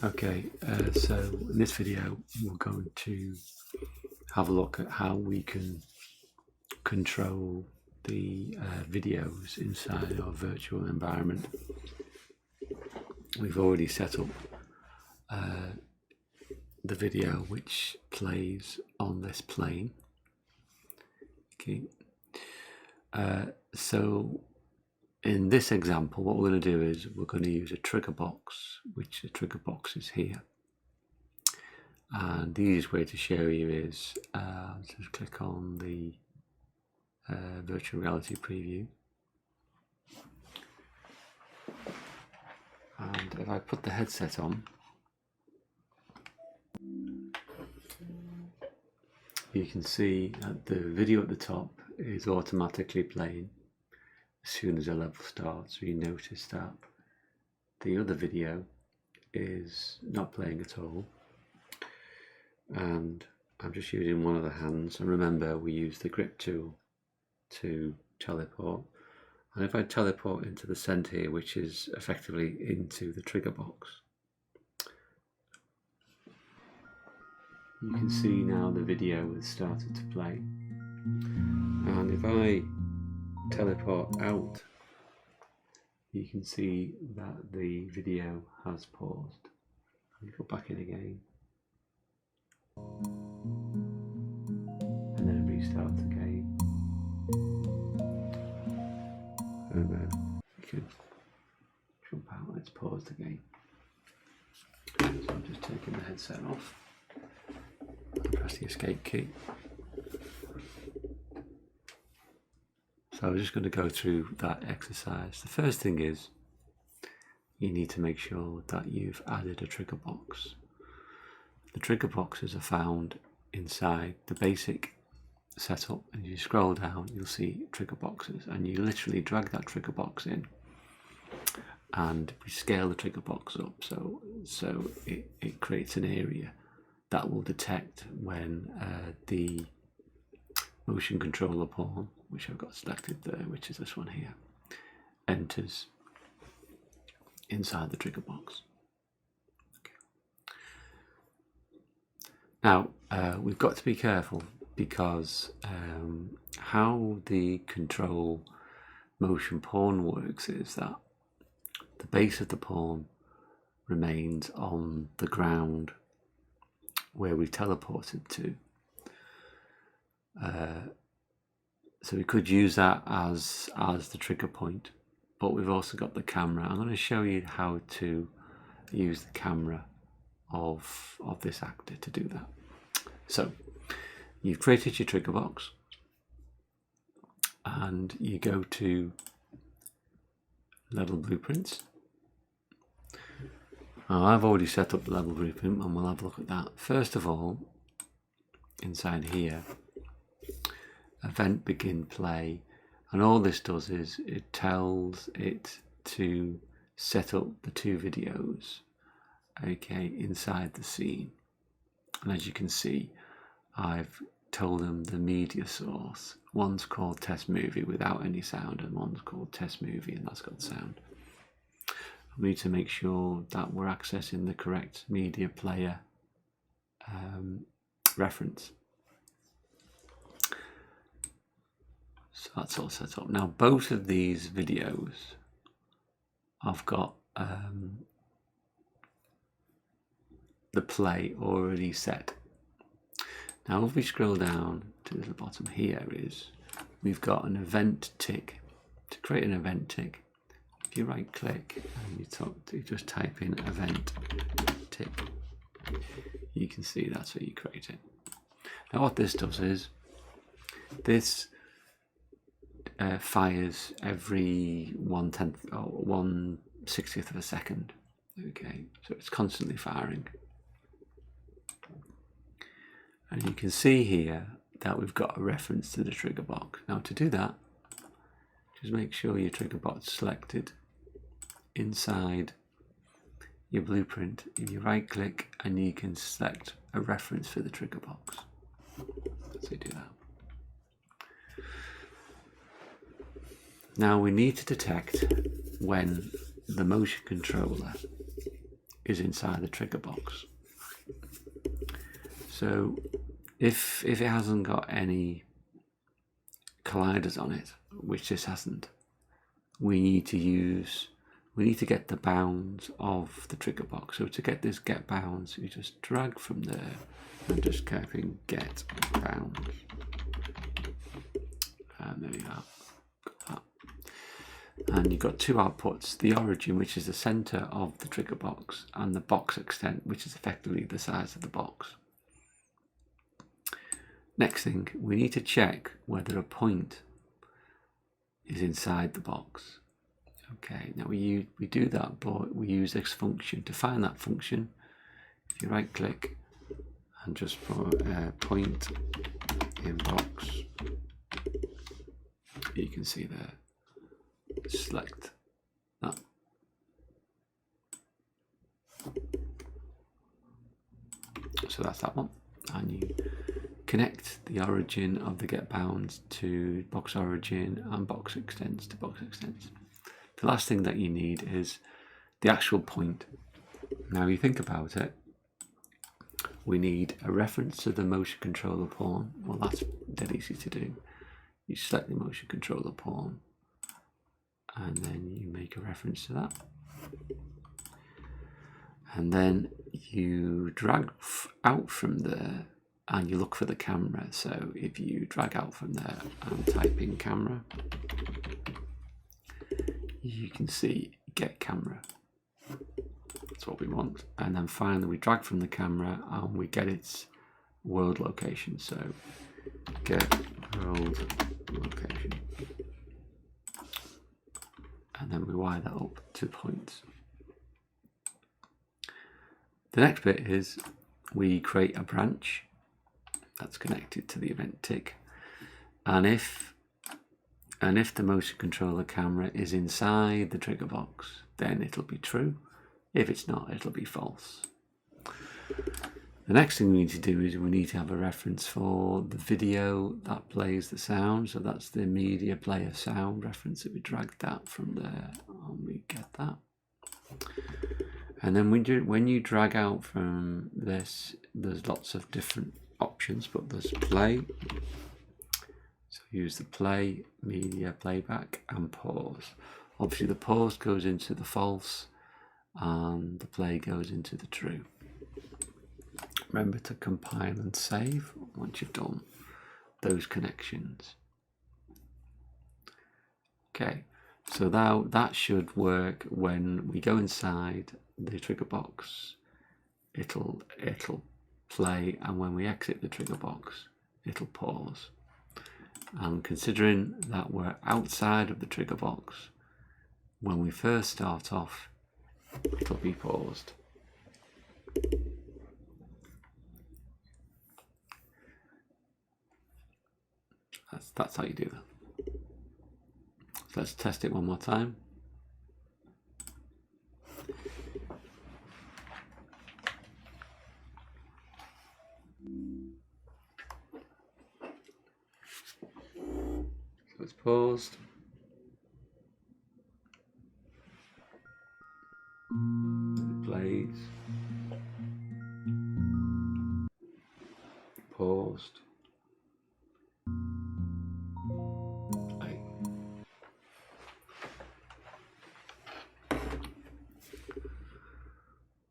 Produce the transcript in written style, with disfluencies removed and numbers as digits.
Okay, so in this video we're going to have a look at how we can control the videos inside our virtual environment. We've already set up the video which plays on this plane. Okay, so in this example, what we're going to do is we're going to use a trigger box, which the trigger box is here. And the easiest way to show you is just click on the virtual reality preview. And if I put the headset on, you can see that the video at the top is automatically playing as soon as a level starts. So you notice that the other video is not playing at all. And I'm just using one of the hands. And remember, we use the grip tool to teleport. And if I teleport into the center here, which is effectively into the trigger box, you can see now the video has started to play. And if I teleport out, you can see that the video has paused. You go back in again, and then it restarts again. And then you can jump out and it's paused again. So I'm just taking the headset off. Press the escape key. So I'm just going to go through that exercise. The first thing is you need to make sure that you've added a trigger box. The trigger boxes are found inside the basic setup, and you scroll down, you'll see trigger boxes, and you literally drag that trigger box in, and we scale the trigger box up so it creates an area that will detect when the motion controller pawn, which I've got selected there, which is this one here, enters inside the trigger box. Okay. Now we've got to be careful, because how the control motion pawn works is that the base of the pawn remains on the ground where we teleported to. So we could use that as the trigger point, but we've also got the camera. I'm going to show you how to use the camera of this actor to do that. So you've created your trigger box, and you go to level blueprints. Now, I've already set up the level blueprint, and we'll have a look at that. First of all, inside here, event begin play, and all this does is it tells it to set up the two videos, okay, inside the scene. And as you can see, I've told them the media source. One's called test movie without any sound, and one's called test movie, and that's got sound. We need to make sure that we're accessing the correct media player reference. So that's all set up. Now both of these videos I've got the play already set. Now if we scroll down to the bottom here, we've got an event tick. To create an event tick, if you right click and you just type in event tick, you can see that's how you create it. Now what this does is this fires every 1/10 or 1/60th of a second. Okay, so it's constantly firing. And you can see here that we've got a reference to the trigger box. Now to do that, just make sure your trigger box is selected inside your blueprint. If you right click, and you can select a reference for the trigger box. So you do that. Now we need to detect when the motion controller is inside the trigger box. So if it hasn't got any colliders on it, which this hasn't, we need to get the bounds of the trigger box. So to get this get bounds, you just drag from there and just typing get bounds. And there you are. Got that. And you've got two outputs, the origin, which is the center of the trigger box, and the box extent, which is effectively the size of the box. Next thing, we need to check whether a point is inside the box. Okay, now we do that, but we use this function. To find that function, if you right click and just put point in box, you can see there, select that. So that's that one, and you connect the origin of the get bounds to box origin and box extents to box extents. The last thing that you need is the actual point. Now you think about it, we need a reference to the motion controller pawn. Well, that's dead easy to do. You select the motion controller pawn and then you make a reference to that. And then you drag out from there and you look for the camera. So if you drag out from there and type in camera, you can see get camera. That's what we want. And then finally we drag from the camera and we get its world location. So get world location. And then we wire that up 2 points. The next bit is we create a branch that's connected to the event tick, and if the motion controller camera is inside the trigger box, then it'll be true. If it's not, it'll be false. The next thing we need to do is we need to have a reference for the video that plays the sound. So that's the media player sound reference. So we drag that from there and we get that. And then when you drag out from this, there's lots of different options, but there's play. So use the play, media, playback, and pause. Obviously the pause goes into the false and the play goes into the true. Remember to compile and save once you've done those connections. Okay, so now that should work. When we go inside the trigger box, it'll play, and when we exit the trigger box, it'll pause. And considering that we're outside of the trigger box, when we first start off, it'll be paused. That's how you do that. So let's test it one more time. So it's paused. It plays. Paused.